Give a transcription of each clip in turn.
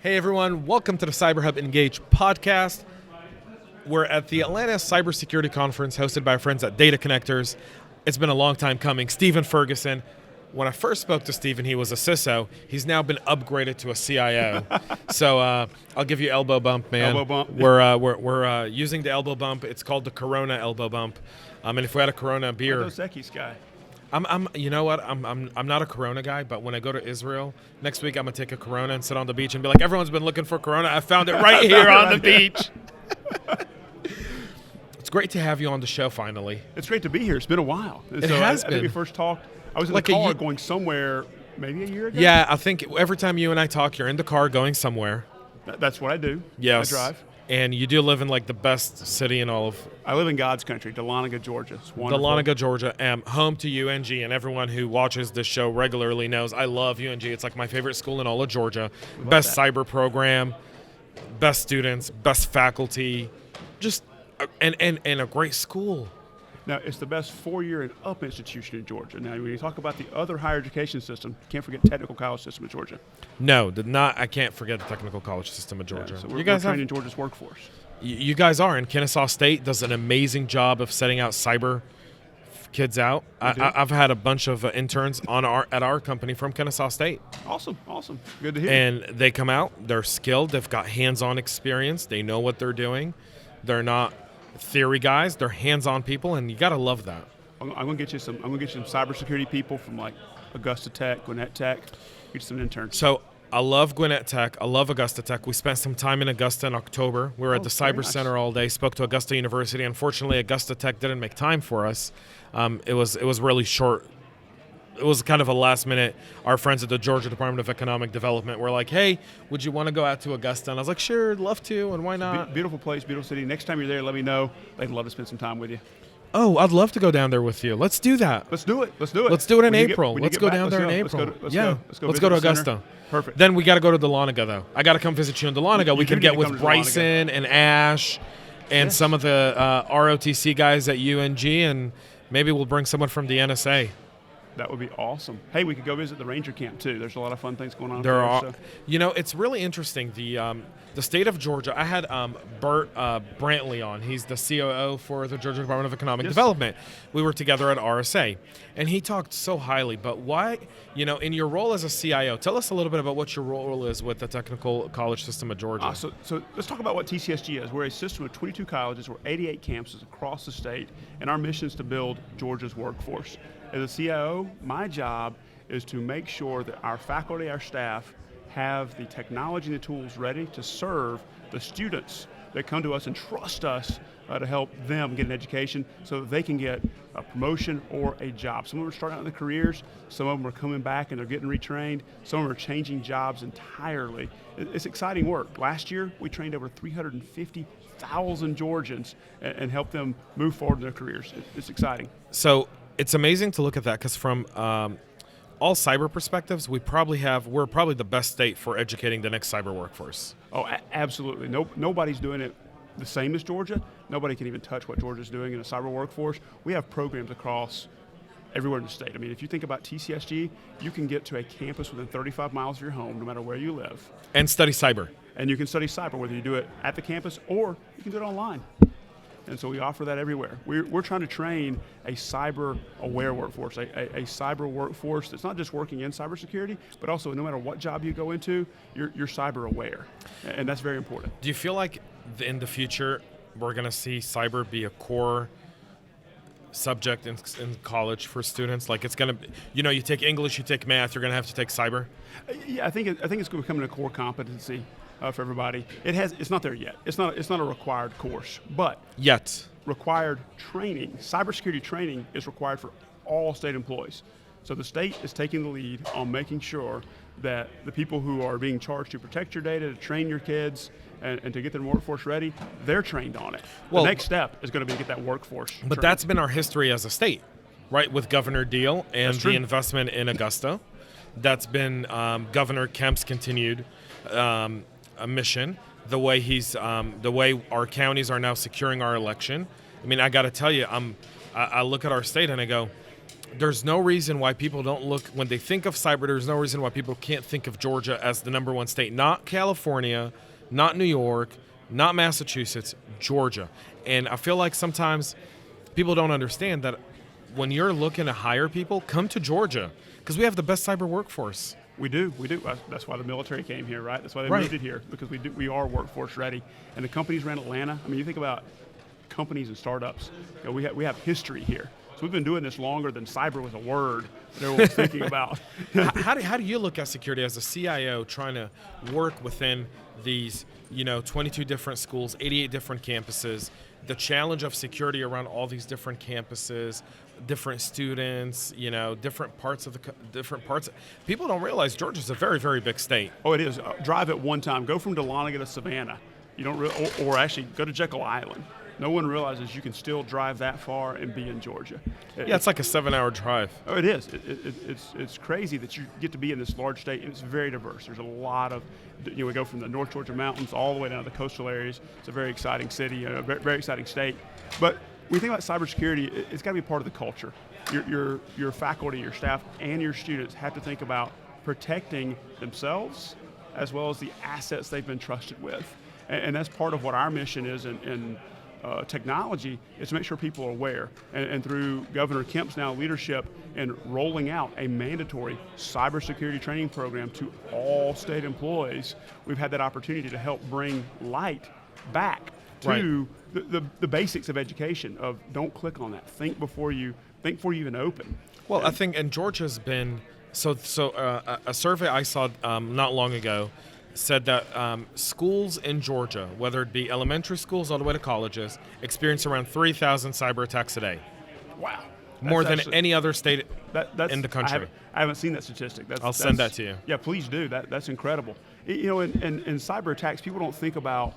Hey everyone, welcome to the CyberHub Engage podcast. We're at the Atlanta Cybersecurity Conference hosted by our friends at Data Connectors. It's been a long time coming. Stephen Ferguson. When I first spoke to Stephen, he was a CISO. He's now been upgraded to a CIO. So I'll give you elbow bump, man. Elbow bump. We're using the elbow bump. It's called the Corona elbow bump. And if we had a Corona beer, Dos Equis guy. you know what? I'm not a Corona guy, but when I go to Israel next week, I'm gonna take a Corona and sit on the beach and be like, everyone's been looking for Corona. I found it right here on the beach. It's great to have you on the show finally. It's great to be here. It's been a while. And It has I been. think we first talked. I was in Like the a car ye- going somewhere maybe a year ago. Yeah, I think every time you and I talk, you're in the car going somewhere. That's what I do. Yes. I drive. And you do live in like the best city in all of I live in God's country, Dahlonega, Georgia. It's wonderful. Dahlonega, Georgia, home to UNG, and everyone who watches this show regularly knows I love UNG. It's like my favorite school in all of Georgia. Best that. cyber program, best students, best faculty, just and a great school. Now, it's the best 4-year and up institution in Georgia. Now, when you talk about the other higher education system, you can't forget technical college system in Georgia. No, I can't forget the technical college system of Georgia. Yeah, so we're you guys training Georgia's workforce. You guys are, and Kennesaw State does an amazing job of setting out cyber kids out. I've had a bunch of interns at our company from Kennesaw State. Awesome. Good to hear. And they come out, they're skilled, they've got hands-on experience, they know what they're doing. They're not theory guys, they're hands-on people, and you got to love that. I'm gonna get you some cybersecurity people from like Augusta Tech, Gwinnett Tech. Get you some interns. So I love Gwinnett Tech. I love Augusta Tech. We spent some time in Augusta in October. We were at the very Cyber nice. Center all day, spoke to Augusta University. Unfortunately, Augusta Tech didn't make time for us. It was really short. It was kind of a last minute. Our friends at the Georgia Department of Economic Development were like, hey, would you want to go out to Augusta? And I was like, sure, I'd love to, and why not? Beautiful place, beautiful city. Next time you're there, let me know. They'd love to spend some time with you. Oh, I'd love to go down there with you. Let's do that. Let's do it. Let's do it in April. Let's go down there in April. Let's Yeah. go Let's visit go to the center. Augusta. Perfect. Then we got to go to Dahlonega, though. I got to come visit you in Dahlonega. We You can do get need to with come to Bryson and Ash and Yes. some of the ROTC guys at UNG, and maybe we'll bring someone from the NSA. That would be awesome. Hey, we could go visit the Ranger Camp too. There's a lot of fun things going on There are, so. it's really interesting. The state of Georgia. I had Bert Brantley on. He's the COO for the Georgia Department of Economic Development. We were together at RSA, and he talked so highly. But why, in your role as a CIO, tell us a little bit about what your role is with the technical college system of Georgia. So let's talk about what TCSG is. We're a system of 22 colleges. We're 88 campuses across the state, and our mission is to build Georgia's workforce. As a CIO, my job is to make sure that our faculty, our staff, have the technology and the tools ready to serve the students that come to us and trust us to help them get an education so that they can get a promotion or a job. Some of them are starting out in their careers, some of them are coming back and they're getting retrained, some of them are changing jobs entirely. It's exciting work. Last year, we trained over 350,000 Georgians and helped them move forward in their careers. It's exciting. So it's amazing to look at that because from all cyber perspectives, we're probably the best state for educating the next cyber workforce. Oh, absolutely. Nobody's doing it the same as Georgia. Nobody can even touch what Georgia's doing in a cyber workforce. We have programs across everywhere in the state. I mean, if you think about TCSG, you can get to a campus within 35 miles of your home, no matter where you live. And study cyber. And you can study cyber, whether you do it at the campus or you can do it online. And so we offer that everywhere. We're trying to train a cyber-aware workforce, a cyber workforce that's not just working in cybersecurity, but also no matter what job you go into, you're cyber-aware. And that's very important. Do you feel like in the future we're going to see cyber be a core subject in college for students? Like it's going to, you take English, you take math, you're going to have to take cyber? Yeah, I think it's becoming a core competency for everybody. It's not there yet. It's not a required course, but required training. Cybersecurity training is required for all state employees. So the state is taking the lead on making sure that the people who are being charged to protect your data, to train your kids, and to get their workforce ready, they're trained on it. Well, the next step is going to be to get that workforce But trained. that's been our history as a state, right? With Governor Deal and the investment in Augusta. That's been Governor Kemp's continued mission. The way our counties are now securing our election. I mean, I got to tell you, I look at our state and I go, there's no reason why people don't look, when they think of cyber, there's no reason why people can't think of Georgia as the number one state. Not California, not New York, not Massachusetts, Georgia. And I feel like sometimes people don't understand that when you're looking to hire people, come to Georgia because we have the best cyber workforce. We do. That's why the military came here, right? That's why they moved it here, because we are workforce ready. And the companies around Atlanta, I mean, you think about companies and startups, we have history here. So we've been doing this longer than cyber was a word that everyone was thinking about. How do you look at security as a CIO trying to work within these, 22 different schools, 88 different campuses, the challenge of security around all these different campuses, different students, different parts. People don't realize Georgia's a very, very big state. Oh, it is. Drive at one time. Go from Dahlonega to Savannah. You don't or actually go to Jekyll Island. No one realizes you can still drive that far and be in Georgia. Yeah, it's like a 7-hour drive. Oh, it is. It's crazy that you get to be in this large state, and it's very diverse. There's a lot of, we go from the North Georgia mountains all the way down to the coastal areas. It's a very exciting city, a very, very exciting state. But when you think about cybersecurity, it's got to be part of the culture. Your faculty, your staff, and your students have to think about protecting themselves as well as the assets they've been trusted with. And that's part of what our mission is in technology, is to make sure people are aware. And through Governor Kemp's now leadership in rolling out a mandatory cybersecurity training program to all state employees, we've had that opportunity to help bring light back to the basics of education, of don't click on that. Think before you even open. Well, I think, and Georgia's been, a survey I saw not long ago said that schools in Georgia, whether it be elementary schools all the way to colleges, experience around 3,000 cyber attacks a day. Wow. More than any other state in the country. I haven't seen that statistic. I'll send that to you. Yeah, please do. That's incredible. In cyber attacks, people don't think about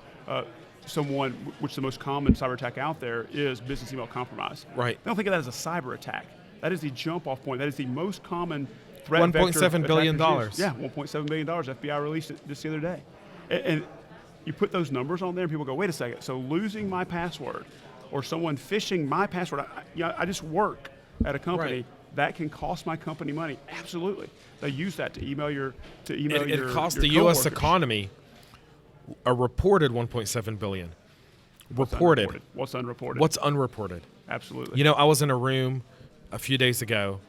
someone, which the most common cyber attack out there is business email compromise. Right. They don't think of that as a cyber attack. That is the jump-off point. That is the most common threat vector. $1.7 billion. Yeah, $1.7 billion. FBI released it just the other day. And you put those numbers on there, and people go, wait a second, so losing my password or someone phishing my password, I just work at a company, that can cost my company money. Absolutely. They use that to email your It cost the coworkers. U.S. economy a reported $1.7 billion. Reported. What's unreported? What's unreported? Absolutely. I was in a room a few days ago,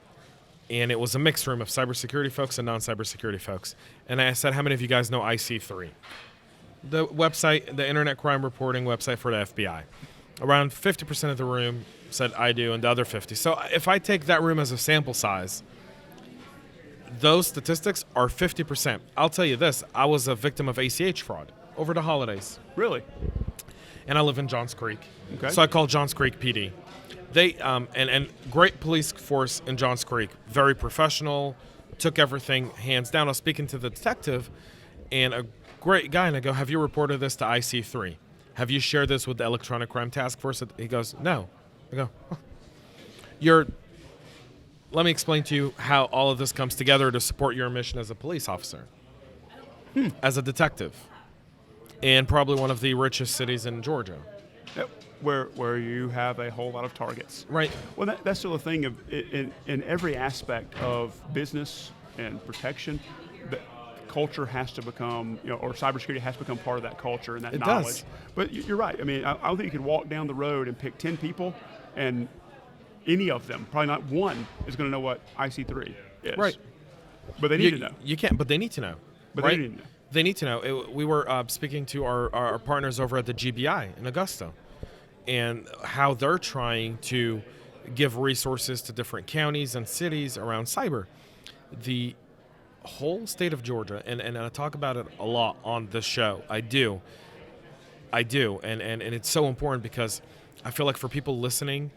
and it was a mixed room of cybersecurity folks and non-cybersecurity folks. And I said, how many of you guys know IC3? The website, the Internet Crime Reporting website for the FBI. Around 50% of the room said, I do, and the other 50. So if I take that room as a sample size, those statistics are 50%. I'll tell you this, I was a victim of ACH fraud over the holidays. Really? And I live in Johns Creek. Okay. So I called Johns Creek PD. They and great police force in Johns Creek, very professional, took everything hands down. I was speaking to the detective, and a great guy, and I go, have you reported this to IC3? Have you shared this with the Electronic Crime Task Force? He goes, no. I go, let me explain to you how all of this comes together to support your mission as a police officer, as a detective, and probably one of the richest cities in Georgia. Yep. Where you have a whole lot of targets. Right. Well, that's still a thing of in every aspect of business and protection, the culture has to become, or cybersecurity has to become part of that culture and that knowledge. Does. But you're right. I mean, I don't think you could walk down the road and pick 10 people, and any of them, probably not one, is going to know what IC3 is. Right. But they need to know. You can't, but they need to know. But right? they need to know. They need to know. We were speaking to our partners over at the GBI in Augusta, and how they're trying to give resources to different counties and cities around cyber. The whole state of Georgia, and I talk about it a lot on this show. I do. And it's so important because I feel like for people listening,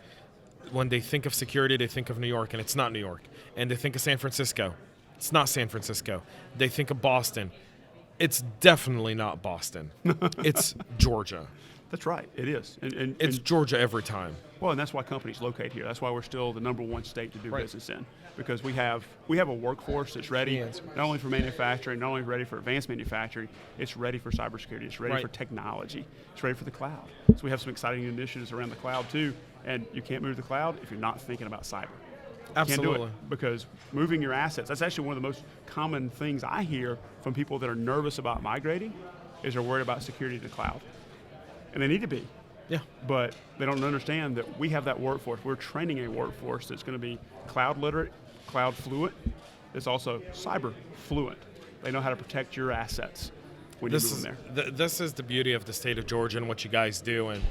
when they think of security, they think of New York, and it's not New York. And they think of San Francisco. It's not San Francisco. They think of Boston. It's definitely not Boston. It's Georgia. That's right. It is. And it's Georgia every time. Well, and that's why companies locate here. That's why we're still the number one state to do business in, because we have a workforce that's ready, not only for manufacturing, not only ready for advanced manufacturing, it's ready for cybersecurity, it's ready for technology, it's ready for the cloud. So we have some exciting initiatives around the cloud too, and you can't move to the cloud if you're not thinking about cyber. Absolutely. Can't do it because moving your assets, that's actually one of the most common things I hear from people that are nervous about migrating is they're worried about security to the cloud. And they need to be. Yeah. But they don't understand that we have that workforce. We're training a workforce that's going to be cloud literate, cloud fluent. It's also cyber fluent. They know how to protect your assets when you move them there. This is the beauty of the state of Georgia and what you guys do. And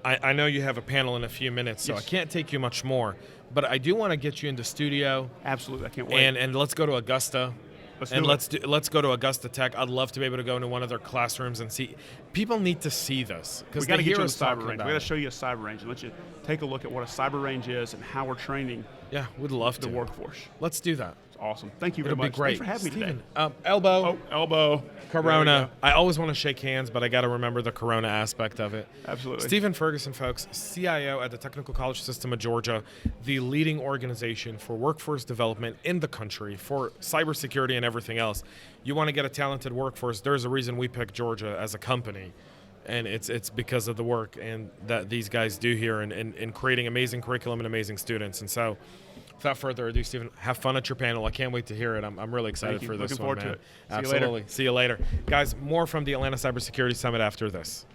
I know you have a panel in a few minutes, so Yes. I can't take you much more. But I do want to get you into studio. Absolutely, I can't wait. And let's go to Augusta. Let's go to Augusta Tech. I'd love to be able to go into one of their classrooms and see. People need to see this we because got they to get hear you a us cyber talking range. about We got it. to show you a cyber range and let you take a look at what a cyber range is and how we're training Yeah, we'd love the to. workforce. Let's do that. It's awesome. Thank you very It'll be much. great. Thanks for having me today. Steven, elbow. Oh, elbow. Corona. There we go. I always want to shake hands, but I got to remember the Corona aspect of it. Absolutely. Stephen Ferguson, folks, CIO at the Technical College System of Georgia, the leading organization for workforce development in the country for cybersecurity and everything else. You want to get a talented workforce, there's a reason we picked Georgia as a company. And it's because of the work and that these guys do here in creating amazing curriculum and amazing students. And so, without further ado, Stephen, have fun at your panel. I can't wait to hear it. I'm really excited for this Looking one, forward to man. it. See you later. Absolutely. See you later. Guys, more from the Atlanta Cybersecurity Summit after this.